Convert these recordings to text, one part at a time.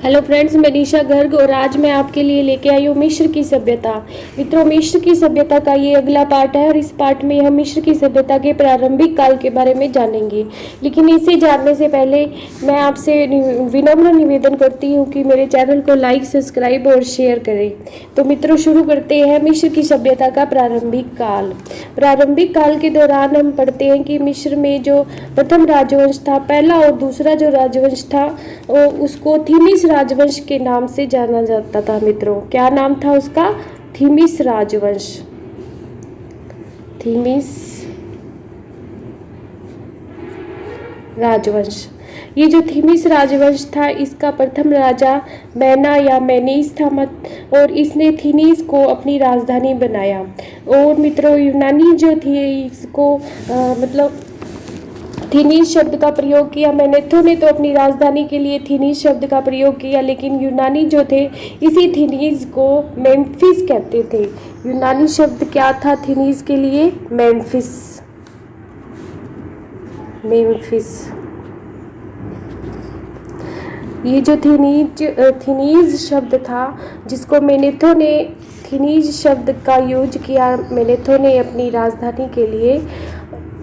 Hello friends, मैं निशा गर्ग और आज मैं आपके लिए लेके आई हूँ मिस्र की सभ्यता। मित्रों, मिस्र की सभ्यता का ये अगला पार्ट है और इस पार्ट में हम मिस्र की सभ्यता के प्रारंभिक काल के बारे में जानेंगे। लेकिन इसे जानने से पहले मैं आपसे विनम्र निवेदन करती हूँ कि मेरे चैनल को लाइक, सब्सक्राइब और शेयर करें। तो मित्रों, शुरू करते हैं मिस्र की सभ्यता का प्रारंभिक काल। प्रारंभिक काल के दौरान हम पढ़ते हैं कि मिस्र में जो प्रथम राजवंश था, पहला और दूसरा जो राजवंश था उसको थीमिस राजवंश के नाम से जाना जाता था। मित्रों, क्या नाम था उसका? थीमिस राजवंश। थीमिस राजवंश। ये जो थीमिस राजवंश था, इसका प्रथम राजा मैना या मैनीस था और इसने थीनिस को अपनी राजधानी बनाया। और मित्रों, यूनानी जो थी इसको मतलब थीनिस शब्द का प्रयोग किया। मैनेथो ने तो अपनी राजधानी के लिए थीनिस शब्द का प्रयोग किया, लेकिन यूनानी जो थे इसी थीनिस को मेम्फिस कहते थे। यूनानी शब्द क्या था थीनिस के लिए? मेम्फिस। मेम्फिस। ये जो थीनीज शब्द था, जिसको मैनेथो ने थीनीज शब्द का यूज किया मैनेथो ने अपनी राजधानी के लिए,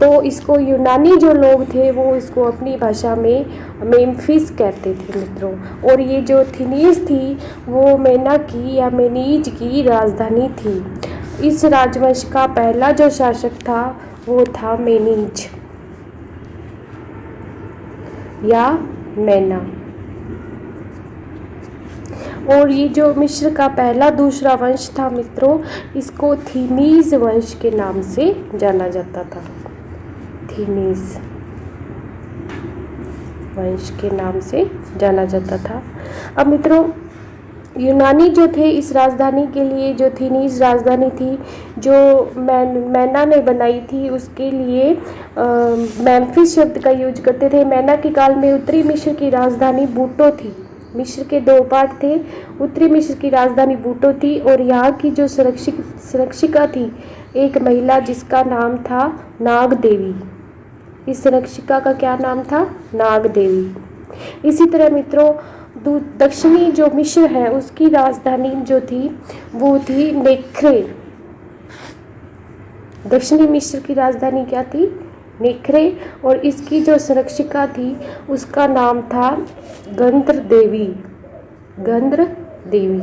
तो इसको यूनानी जो लोग थे वो इसको अपनी भाषा में मेम्फिस कहते थे। मित्रों, और ये जो थीनिस थी वो मेना की या मेनीज की राजधानी थी। इस राजवंश का पहला जो शासक था वो था मेनीज या मेना। और ये जो मिस्र का पहला दूसरा वंश था मित्रों, इसको थीमीज वंश के नाम से जाना जाता था। थीमीज वंश के नाम से जाना जाता था। अब मित्रों, यूनानी जो थे इस राजधानी के लिए, जो थीनीज राजधानी थी जो मैना ने बनाई थी, उसके लिए मेम्फिस शब्द का यूज करते थे। मैना के काल में उत्तरी मिस्र की राजधानी बूटो थी। मिस्र के दो पार्ट थे। उत्तरी मिस्र की राजधानी बूटो थी और यहाँ की जो संरक्षिका थी एक महिला जिसका नाम था नाग देवी। इस संरक्षिका का क्या नाम था? नाग देवी। इसी तरह मित्रों, दक्षिणी जो मिस्र है उसकी राजधानी जो थी वो थी नेख्रे। दक्षिणी मिस्र की राजधानी क्या थी? नेख्रे। और इसकी जो संरक्षिका थी उसका नाम था गंद्र देवी। गंद्र देवी।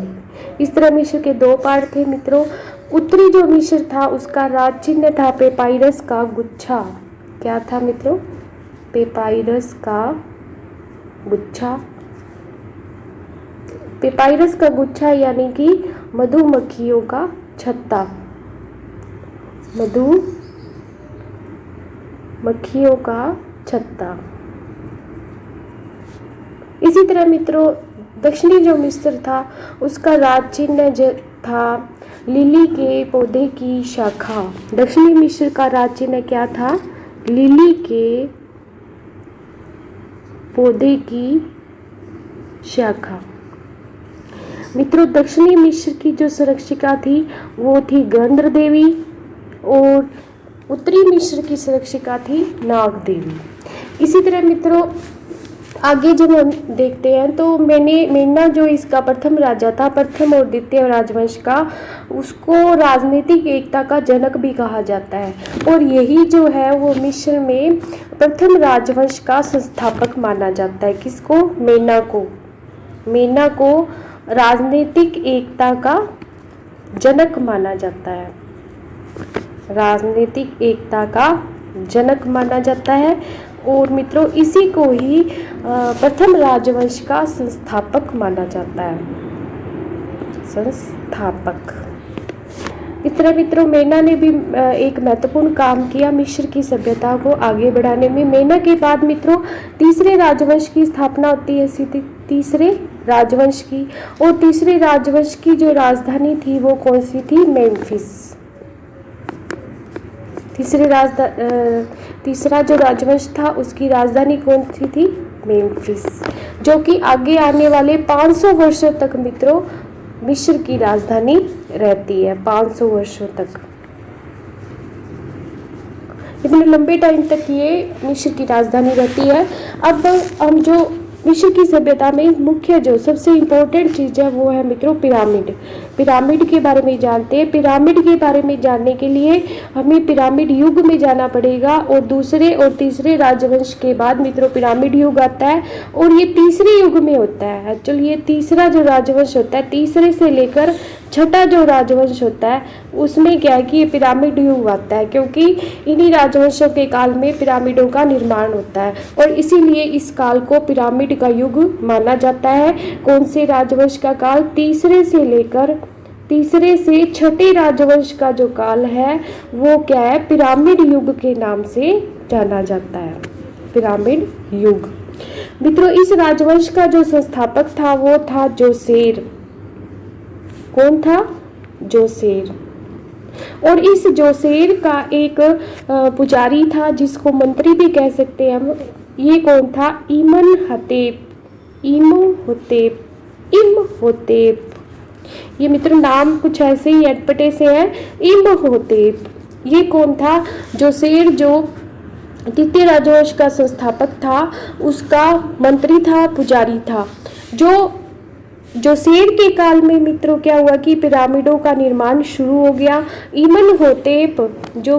इस तरह मिस्र के दो पार्ट थे मित्रों। उत्तरी जो मिस्र था उसका राज चिन्ह था पेपाइरस का गुच्छा। क्या था मित्रों? पेपाइरस का गुच्छा। पेपाइरस का गुच्छा यानी कि मधुमक्खियों का छत्ता। मधुमक्खियों का छत्ता। इसी तरह मित्रों, दक्षिणी जो मिस्र था उसका राज चिन्ह था लिली के पौधे की शाखा। दक्षिणी मिस्र का राज चिन्ह क्या था? लिली के पौधे की शाखा। मित्रों, दक्षिणी मिस्र की जो संरक्षिका थी वो थी गंद्र देवी और उत्तरी मिस्र की संरक्षिका थी नाग देवी। इसी तरह मित्रों, आगे जब हम देखते हैं तो मेना जो इसका प्रथम राजा था, प्रथम और द्वितीय राजवंश का, उसको राजनीतिक एकता का जनक भी कहा जाता है। और यही जो है वो मिस्र में प्रथम राजवंश का संस्थापक माना जाता है। किसको? मेना को। मेना को राजनीतिक एकता का जनक माना जाता है। राजनीतिक एकता का जनक माना जाता है। और मित्रों, इसी को ही प्रथम राजवंश का संस्थापक माना जाता है। संस्थापक। इस तरह मित्रों, मेना ने भी एक महत्वपूर्ण काम किया मिस्र की सभ्यता को आगे बढ़ाने में। मेना के बाद मित्रों तीसरे राजवंश की स्थापना होती है। तीसरे राजवंश की। और तीसरे राजवंश की जो राजधानी थी वो कौन सी थी? मेम्फिस। तीसरा जो राजवंश था उसकी राजधानी कौन सी थी? मेम्फिस, जो कि आगे आने वाले 500 वर्षों तक मित्रों मिस्र की राजधानी रहती है। 500 वर्षों तक, इतने लंबे टाइम तक ये मिस्र की राजधानी रहती है। अब हम जो मिस्र की सभ्यता में मुख्य जो सबसे इम्पोर्टेंट चीज़ है वो है मित्रों पिरामिड। पिरामिड के बारे में जानते हैं। पिरामिड के बारे में जानने के लिए हमें पिरामिड युग में जाना पड़ेगा, और दूसरे और तीसरे राजवंश के बाद मित्रों पिरामिड युग आता है, और ये तीसरे युग में होता है। एक्चुअली ये तीसरा जो राजवंश होता है, तीसरे से लेकर छठा जो राजवंश होता है उसमें क्या है कि ये पिरामिड युग आता है, क्योंकि इन्हीं राजवंशों के काल में पिरामिडों का निर्माण होता है, और इसीलिए इस काल को पिरामिड का युग माना जाता है। कौन से राजवंश का काल? तीसरे से छठे राजवंश का जो काल है वो क्या है? पिरामिड युग के नाम से जाना जाता है, पिरामिड युग। मित्रों इस राजवंश का जो संस्थापक था वो था जोसेर। कौन था? जोसेर। और इस जोसेर का एक पुजारी था जिसको मंत्री भी कह सकते हैं हम। ये कौन था? इमहोतेप। ये मित्रों नाम कुछ ऐसे ही अटपटे से है, इमहोतेप। ये कौन था? जोसेर जो द्वितीय राजवंश का संस्थापक था, उसका मंत्री था, पुजारी था। जोसेर के काल में मित्रों क्या हुआ कि पिरामिडों का निर्माण शुरू हो गया। इमनहोतेप जो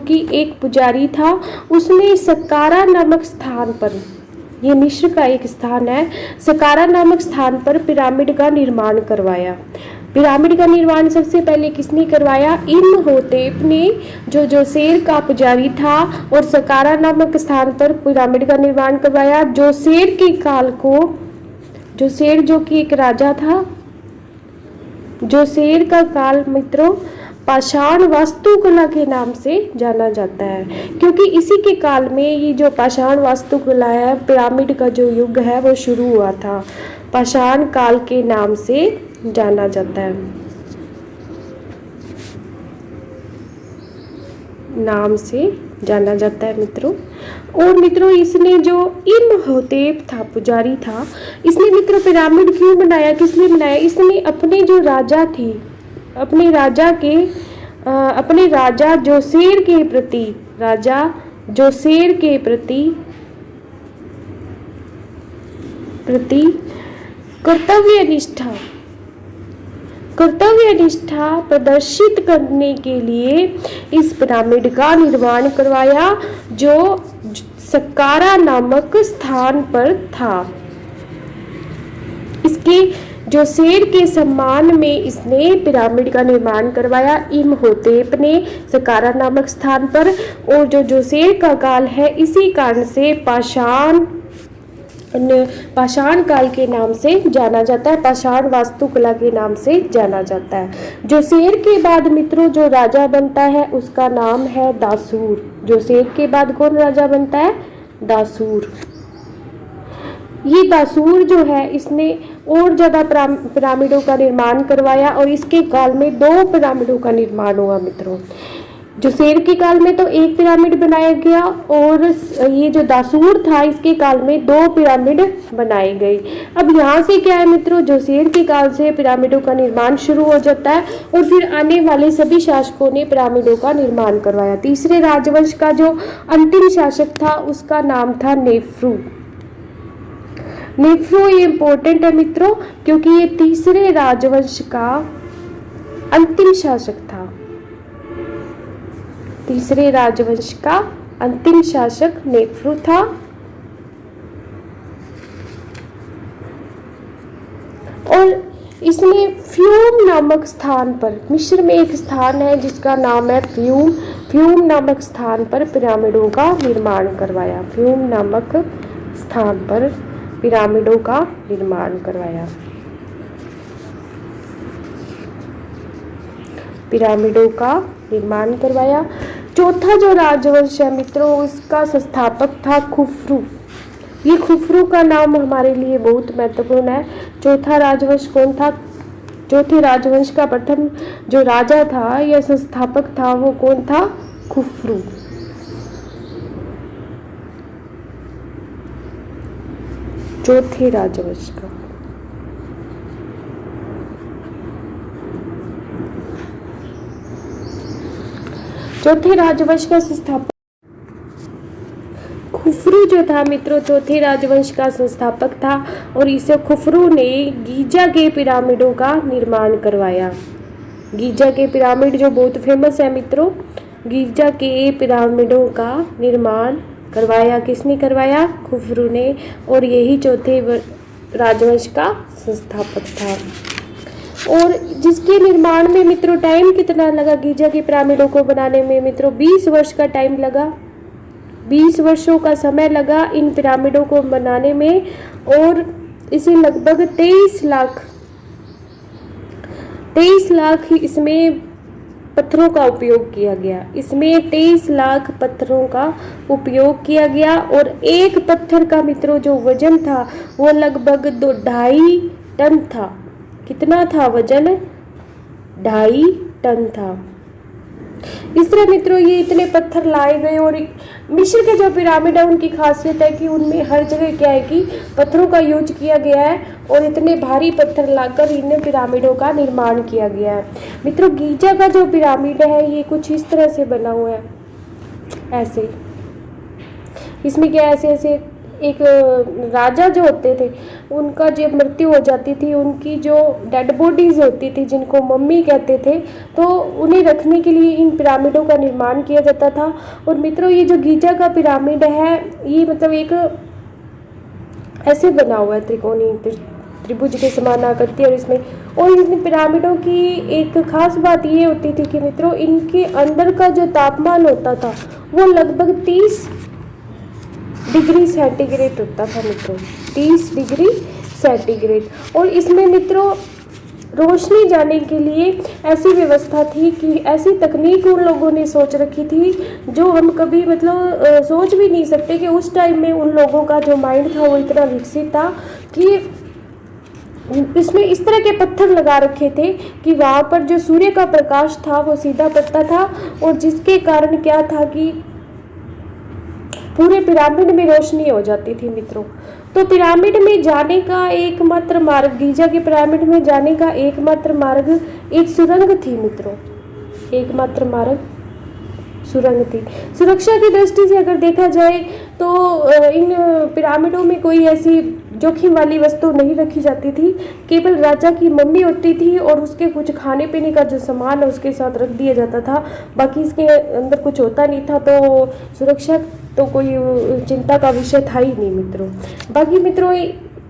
कि एक पुजारी था, उसने सक्कारा नामक स्थान पर, ये मिस्र का एक स्थान है, सक्कारा नामक स्थान पर पिरामिड का निर्माण करवाया। पिरामिड का निर्माण सबसे पहले किसने करवाया? इमहोतेप ने, जो जोसेर का पुजारी था, और सक्कारा नामक स्थान पर पिरामिड का निर्माण करवाया। जोसेर के काल को, जोसेर जो कि एक राजा था, जोसेर का काल मित्रों पाषाण वास्तुकला के नाम से जाना जाता है, क्योंकि इसी के काल में ये जो पाषाण वास्तुकला है, पिरामिड का जो युग है वो शुरू हुआ था। पाषाण काल के नाम से जाना जाता है, नाम से जाना जाता है मित्रों। और मित्रों इसने जो इमहोतेप था, पुजारी था, इसने मित्रों पिरामिड क्यों बनाया? किसने बनाया? इसने अपने जो राजा थे, अपने राजा जोसेर के प्रति कर्तव्य निष्ठा प्रदर्शित करने के लिए इस पिरामिड का निर्माण करवाया, जो सक्कारा नामक स्थान पर था। इसके जोसेर के सम्मान में इसने पिरामिड का निर्माण करवाया, इमहोतेप ने, सक्कारा नामक स्थान पर। और जो जोसेर का काल है, इसी कारण से पाषाण काल के नाम से जाना जाता है, पाषाण वास्तुकला के नाम से जाना जाता है। जोसेर के बाद मित्रों जो राजा बनता है उसका नाम है दासूर। जोसेर के बाद कौन राजा बनता है? दासूर। ये दासूर जो है इसने और ज़्यादा पिरामिडों का निर्माण करवाया, और इसके काल में 2 पिरामिडों का निर्माण हुआ मित्रों। जोसेर के काल में तो एक पिरामिड बनाया गया, और ये जो दासूर था इसके काल में 2 पिरामिड बनाए गए। अब यहाँ से क्या है मित्रों, जोसेर के काल से पिरामिडों का निर्माण शुरू हो जाता है, और फिर आने वाले सभी शासकों ने पिरामिडों का निर्माण करवाया। तीसरे राजवंश का जो अंतिम शासक था उसका नाम था नेफ्रू। ये इम्पोर्टेंट है मित्रों, क्योंकि ये तीसरे राजवंश का अंतिम शासक था। तीसरे राजवंश का अंतिम शासक नेफ्रू था। और इसने फ्यूम नामक स्थान पर, मिस्र में एक स्थान है जिसका नाम है फ्यूम नामक स्थान पर पिरामिडों का निर्माण करवाया। फ्यूम नामक स्थान पर पिरामिडों का निर्माण करवाया। पिरामिडों का निर्माण करवाया। चौथा जो राजवंश है मित्रों उसका संस्थापक था खुफरू। ये खुफरू का नाम हमारे लिए बहुत महत्वपूर्ण है। चौथा राजवंश कौन था? चौथे राजवंश का प्रथम जो राजा था या संस्थापक था वो कौन था? खुफरू। चौथे राजवंश का संस्थापक खुफरू जो था मित्रों चौथे राजवंश का संस्थापक था और इसे खुफरू ने गीजा के पिरामिडों का निर्माण करवाया। गीजा के पिरामिड जो बहुत फेमस है मित्रों, गीजा के पिरामिडों का निर्माण करवाया किसने करवाया? खुफरू ने, और यही चौथे राजवंश का संस्थापक था। और जिसके निर्माण में मित्रों टाइम कितना लगा? गीजा के पिरामिडों को बनाने में मित्रों 20 वर्ष का टाइम लगा। 20 वर्षों का समय लगा इन पिरामिडों को बनाने में, और इसे लगभग 23 लाख इसमें पत्थरों का उपयोग किया गया। इसमें 23 लाख पत्थरों का उपयोग किया गया, और एक पत्थर का मित्रों जो वजन था वो लगभग 2.5 टन था। कितना था वजन? 2.5 टन था। इस तरह मित्रों ये इतने पत्थर लाए गए, और मिस्र के जो पिरामिड है उनकी खासियत है कि उनमें हर जगह क्या है कि पत्थरों का यूज किया गया है, और इतने भारी पत्थर लाकर इन पिरामिडों का निर्माण किया गया है। मित्रों गीजा का जो पिरामिड है ये कुछ इस तरह से बना हुआ है, ऐसे। इसमें क्या ऐसे ऐसे एक राजा जो होते थे उनका जब मृत्यु हो जाती थी, उनकी जो डेड बॉडीज होती थी जिनको मम्मी कहते थे, तो उन्हें रखने के लिए इन पिरामिडों का निर्माण किया जाता था। और मित्रों ये जो गीजा का पिरामिड है ये मतलब एक ऐसे बना हुआ है, त्रिकोणीय त्रिभुज के समान आकृति, और इन पिरामिडों की एक खास बात ये होती थी कि मित्रों इनके अंदर का जो तापमान होता था वो लगभग 30 डिग्री सेंटीग्रेड होता था मित्रों, 30 डिग्री सेंटीग्रेड। और इसमें मित्रों रोशनी जाने के लिए ऐसी व्यवस्था थी कि ऐसी तकनीक उन लोगों ने सोच रखी थी जो हम कभी मतलब सोच भी नहीं सकते कि उस टाइम में उन लोगों का जो माइंड था वो इतना विकसित था कि इसमें इस तरह के पत्थर लगा रखे थे कि वहाँ पर जो सूर्य का प्रकाश था वो सीधा पड़ता था, और जिसके कारण क्या था कि पूरे पिरामिड में रोशनी हो जाती थी मित्रों। तो पिरामिड में जाने का एकमात्र मार्ग, गीजा के पिरामिड में जाने का एकमात्र मार्ग एक सुरंग थी मित्रों, एकमात्र मार्ग सुरंग थी। सुरक्षा की दृष्टि से अगर देखा जाए तो इन पिरामिडों में कोई ऐसी जोखिम वाली वस्तु नहीं रखी जाती थी, केवल राजा की मम्मी होती थी और उसके कुछ खाने पीने का जो सामान है उसके साथ रख दिया जाता था, बाकी इसके अंदर कुछ होता नहीं था। तो सुरक्षा तो कोई चिंता का विषय था ही नहीं मित्रों। बाकी मित्रों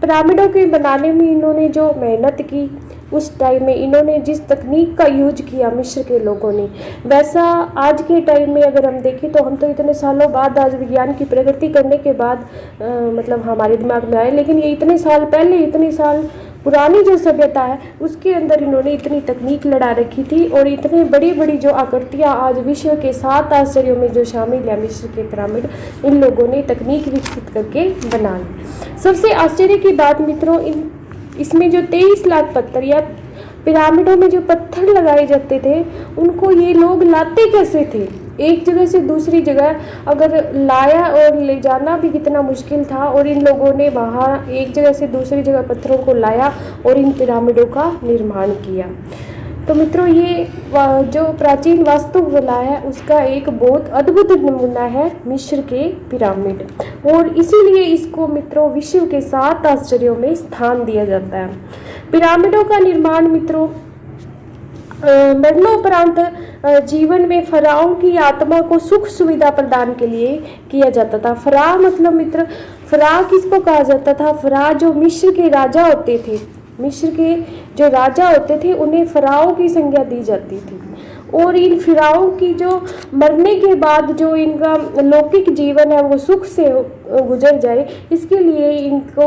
पिरामिडों के बनाने में इन्होंने जो मेहनत की, उस टाइम में इन्होंने जिस तकनीक का यूज किया मिस्र के लोगों ने, वैसा आज के टाइम में अगर हम देखें तो हम तो इतने सालों बाद, आज विज्ञान की प्रगति करने के बाद मतलब हमारे दिमाग में आए, लेकिन ये इतने साल पहले, इतने साल पुरानी जो सभ्यता है उसके अंदर इन्होंने इतनी तकनीक लड़ा रखी थी, और इतने बड़ी बड़ी जो आकृतियाँ आज विश्व के 7 आश्चर्यों में जो शामिल है मिस्र के पिरामिड, इन लोगों ने तकनीक विकसित करके बना ली। सबसे आश्चर्य की बात मित्रों इसमें जो 23 लाख पत्थर या पिरामिडों में जो पत्थर लगाए जाते थे उनको ये लोग लाते कैसे थे? एक जगह से दूसरी जगह अगर लाया और ले जाना भी कितना मुश्किल था, और इन लोगों ने वहाँ एक जगह से दूसरी जगह पत्थरों को लाया और इन पिरामिडों का निर्माण किया। तो मित्रों ये जो प्राचीन वास्तुकला है उसका एक बहुत अद्भुत नमूना है मिस्र के पिरामिड, और इसीलिए इसको मित्रों विश्व के 7 आश्चर्यों में स्थान दिया जाता है। पिरामिडों का निर्माण मित्रों मरणोपरांत जीवन में फराओं की आत्मा को सुख सुविधा प्रदान के लिए किया जाता था। फरा मतलब मित्र, फरा किसको कहा जाता था? फरा जो मिस्र के राजा होते थे, मिस्र के जो राजा होते थे उन्हें फराओं की संज्ञा दी जाती थी, और इन फिराओं की जो मरने के बाद जो इनका लौकिक जीवन है वो सुख से गुजर जाए, इसके लिए इनको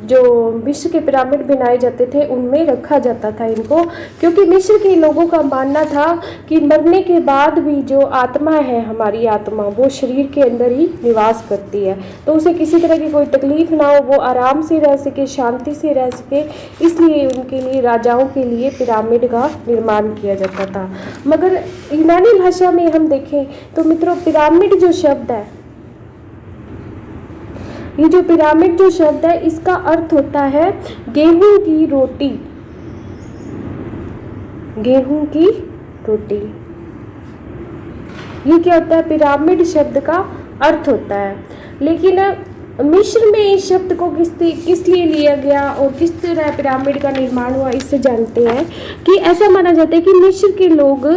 जो मिस्र के पिरामिड बनाए जाते थे उनमें रखा जाता था इनको, क्योंकि मिस्र के लोगों का मानना था कि मरने के बाद भी जो आत्मा है, हमारी आत्मा, वो शरीर के अंदर ही निवास करती है, तो उसे किसी तरह की कोई तकलीफ ना हो, वो आराम से रह सके, शांति से रह सके, इसलिए उनके लिए, राजाओं के लिए पिरामिड का निर्माण किया जाता था। मगर यूनानी भाषा में हम देखें तो मित्रों पिरामिड जो शब्द है, ये जो पिरामिड जो शब्द है इसका अर्थ होता है गेहूं की रोटी, गेहूं की रोटी। ये क्या होता है? पिरामिड शब्द का अर्थ होता है। लेकिन मिस्र में इस शब्द को किस लिए लिया गया और किस तरह पिरामिड का निर्माण हुआ, इससे जानते हैं कि ऐसा माना जाता है कि मिस्र के लोग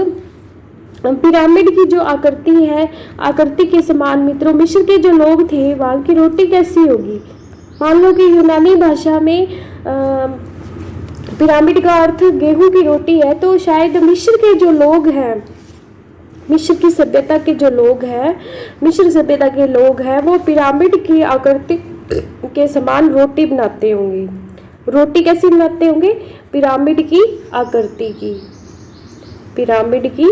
पिरामिड की जो आकृति है, आकृति के समान मित्रों मिस्र के जो लोग थे वहाँ की रोटी कैसी होगी। मान लो कि यूनानी भाषा में पिरामिड का अर्थ गेहूं की रोटी है, तो शायद मिस्र के जो लोग हैं, मिस्र की सभ्यता के जो लोग हैं, मिस्र सभ्यता के लोग हैं, वो पिरामिड की आकृति के समान रोटी बनाते होंगे। रोटी कैसी बनाते होंगे? पिरामिड की आकृति की, पिरामिड की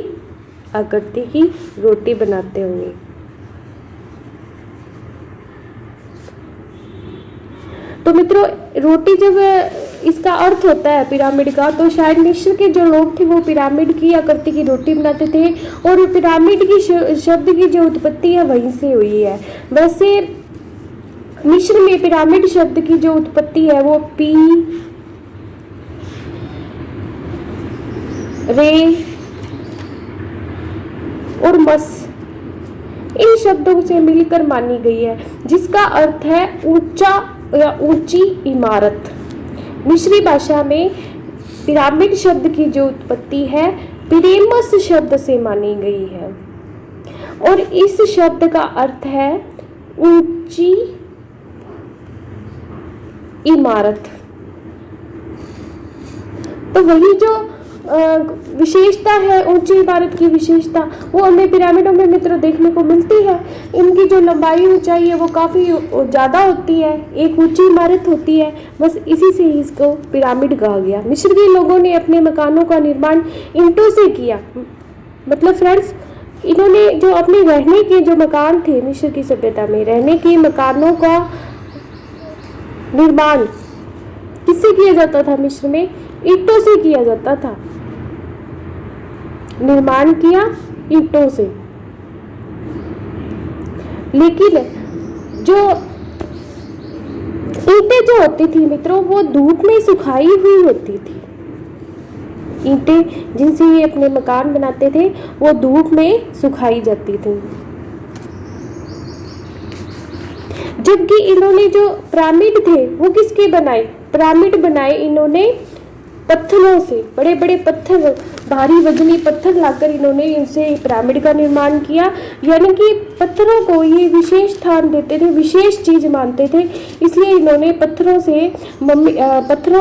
आकृति की रोटी बनाते होंगे। तो मित्रों रोटी जब इसका अर्थ होता है पिरामिड का, तो शायद मिस्र के जो लोग थे वो पिरामिड की आकृति की रोटी बनाते थे, और पिरामिड की शब्द की जो उत्पत्ति है वहीं से हुई है। वैसे मिस्र में पिरामिड शब्द की जो उत्पत्ति है वो पी रे और मस इन शब्दों से मिलकर मानी गई है, जिसका अर्थ है ऊंचा या ऊंची इमारत। मिस्री भाषा में पिरामिड शब्द की जो उत्पत्ति है पिरेमस शब्द से मानी गई है, और इस शब्द का अर्थ है ऊंची इमारत। तो वही जो विशेषता है ऊंची इमारत की विशेषता, वो हमें पिरामिडों में मित्र देखने को मिलती है। इनकी जो लंबाई ऊंचाई है वो काफ़ी ज़्यादा होती है, एक ऊंची इमारत होती है, बस इसी से ही इसको पिरामिड कहा गया। मिस्र के लोगों ने अपने मकानों का निर्माण ईंटों से किया। मतलब फ्रेंड्स, इन्होंने जो अपने रहने के जो मकान थे मिस्र की सभ्यता में, रहने के मकानों का निर्माण किससे किया जाता था? मिस्र में ईंटों से किया जाता था। निर्माण किया ईंटों से। लेकिन जो ईंटें जो होती थी मित्रों वो धूप में सुखाई हुई होती थी। ईंटें जिनसे ये अपने मकान बनाते थे वो धूप में सुखाई जाती थी। जबकि इन्होंने जो पिरामिड थे वो किसके बनाए? पिरामिड बनाए इन्होंने पत्थरों से, बड़े बड़े पत्थर, भारी वजनी पत्थर लाकर इन्होंने इनसे पिरामिड का निर्माण किया। यानी कि पत्थरों को ये विशेष स्थान देते थे, विशेष चीज मानते थे, इसलिए इन्होंने पत्थरों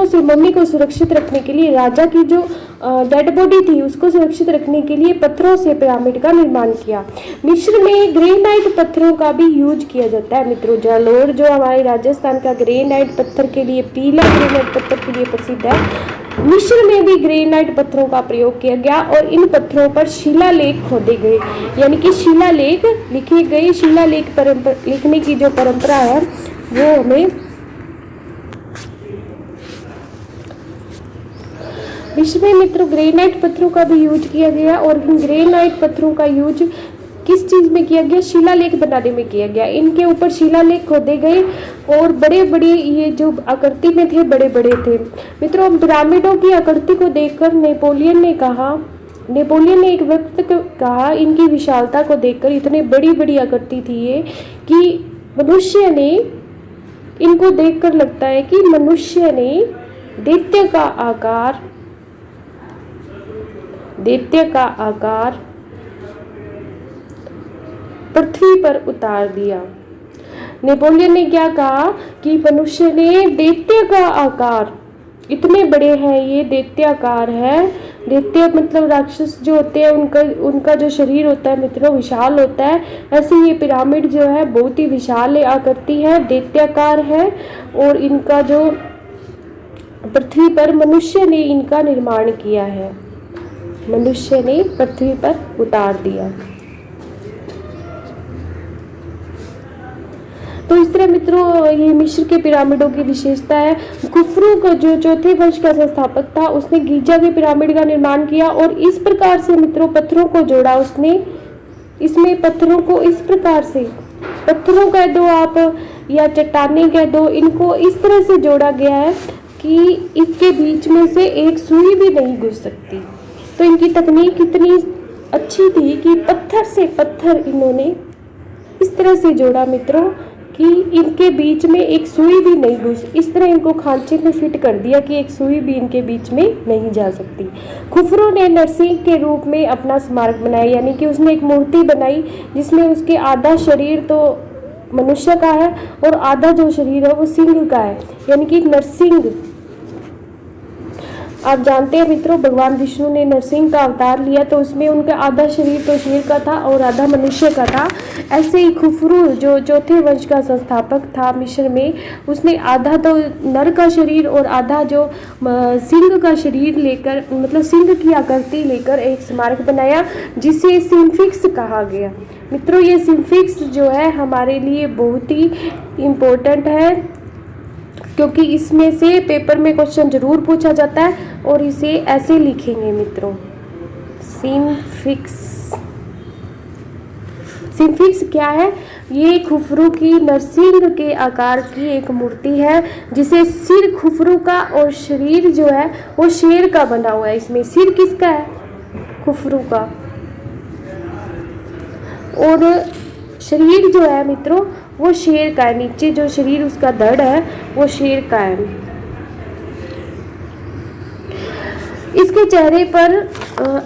से मम्मी को सुरक्षित रखने के लिए, राजा की जो डेड बॉडी थी उसको सुरक्षित रखने के लिए पत्थरों से पिरामिड का निर्माण किया। मिस्र में ग्रेनाइट पत्थरों का भी यूज किया जाता है मित्रों। जालोर जो हमारे राजस्थान का ग्रेनाइट पत्थर के लिए, पीला ग्रेनाइट पत्थर के लिए प्रसिद्ध है, मिस्र में भी ग्रेनाइट पत्थरों का प्रयोग किया गया और इन पत्थरों पर शिलालेख खोदे गए। यानी कि शिलालेख लिखे गए। शिलालेख लिखने की जो परंपरा है वो हमें मिस्र में मित्रों ग्रेनाइट पत्थरों का भी यूज किया गया, और इन ग्रेनाइट पत्थरों का यूज किस चीज में किया गया? शिलालेख बनाने में किया गया। इनके ऊपर शिलालेख खोदे गए और बड़े बड़े ये जो आकृति में थे बड़े बड़े थे मित्रों। पिरामिडों की आकृति को देखकर नेपोलियन ने एक वक्त कहा, इनकी विशालता को देखकर, इतने बड़ी बड़ी आकृति थी ये कि मनुष्य ने, इनको देखकर लगता है कि मनुष्य ने दैत्य का आकार पृथ्वी पर उतार दिया। नेपोलियन ने क्या कहा कि मनुष्य ने दैत्य का आकार, इतने बड़े हैं ये, दैत्याकार है। दैत्य मतलब राक्षस जो होते हैं उनका जो शरीर होता है मित्रों विशाल होता है, ऐसे ये पिरामिड जो है बहुत ही विशाल आकृति है, दैत्याकार है, और इनका जो पृथ्वी पर मनुष्य ने इनका निर्माण किया है, मनुष्य ने पृथ्वी पर उतार दिया। तो इस तरह मित्रों ये मिस्र के पिरामिडों की विशेषता है। खुफरू का जो चौथे वंश का संस्थापक था उसने गीजा के पिरामिड का निर्माण किया, और इस प्रकार से मित्रों पत्थरों को जोड़ा उसने। इसमें पत्थरों को इस प्रकार से, पत्थरों कह दो आप या चट्टानें कह दो, इनको इस तरह से जोड़ा गया है कि इसके बीच में से एक सुई भी नहीं घुस सकती। तो इनकी तकनीक इतनी अच्छी थी कि पत्थर से पत्थर इन्होंने इस तरह से जोड़ा मित्रों कि इनके बीच में एक सुई भी नहीं घुस, इस तरह इनको खांचे में फिट कर दिया कि एक सुई भी इनके बीच में नहीं जा सकती। खुफरू ने नरसिंह के रूप में अपना स्मारक बनाया, यानी कि उसने एक मूर्ति बनाई जिसमें उसके आधा शरीर तो मनुष्य का है और आधा जो शरीर है वो सिंह का है, यानी कि नरसिंह। आप जानते हैं मित्रों, भगवान विष्णु ने नरसिंह का अवतार लिया तो उसमें उनका आधा शरीर तो शेर का था और आधा मनुष्य का था। ऐसे ही खुफरू जो चौथे वंश का संस्थापक था मिस्र में, उसने आधा तो नर का शरीर और आधा जो सिंह का शरीर लेकर, मतलब सिंह की आकृति लेकर एक स्मारक बनाया जिसे सिम्फिक्स कहा गया। मित्रों, ये सिम्फिक्स जो है हमारे लिए बहुत ही इम्पोर्टेंट है, क्योंकि इसमें से पेपर में क्वेश्चन जरूर पूछा जाता है और इसे ऐसे लिखेंगे मित्रों, सिम्फिक्स। सिम्फिक्स क्या है? ये खुफरू की नरसिंह के आकार की एक मूर्ति है जिसे सिर खुफरू का और शरीर जो है वो शेर का बना हुआ है। इसमें सिर किसका है? खुफरू का, और शरीर जो है मित्रों वो शेर का है। नीचे जो शरीर उसका धड़ है वो शेर का है। इसके चेहरे पर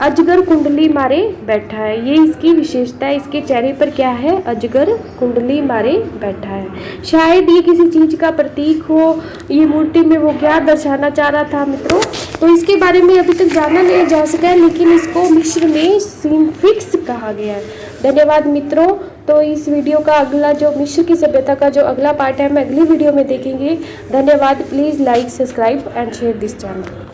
अजगर कुंडली मारे बैठा है, ये इसकी विशेषता है। इसके चेहरे पर क्या है? अजगर कुंडली मारे बैठा है। शायद ये किसी चीज का प्रतीक हो, ये मूर्ति में वो क्या दर्शाना चाह रहा था मित्रों, तो इसके बारे में अभी तक जाना नहीं जा सका है, लेकिन इसको मिस्र में सिम्फिक्स कहा गया है। धन्यवाद मित्रों। तो इस वीडियो का अगला जो मिस्र की सभ्यता का जो अगला पार्ट है मैं अगली वीडियो में देखेंगे। धन्यवाद। Please like, subscribe and share this channel.